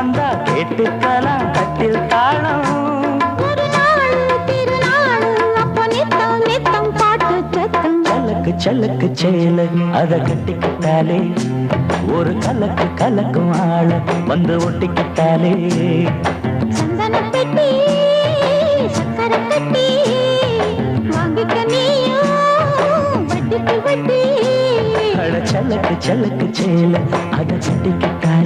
வந்தா கேட்டுக்கலாம் கட்டில் தாளம். ஒரு நாள் திருநாள் அப்ப நித்தம் நித்தம் பாட்டு சத்தம். சலக்கு சலக்கு சேல அத கட்டிக்கிட்டாலே ஒரு கலக்கு கலக்கும் ஆள வந்து ஒட்டிக்கிட்டாலே. சந்தன பெட்டி சக்கரை கட்டி வாங்கிக்க நீயும் வட்டிக்கு வட்டி. அட சலக்கு சலக்கு சேல அத கட்டிக்கிட்டாலே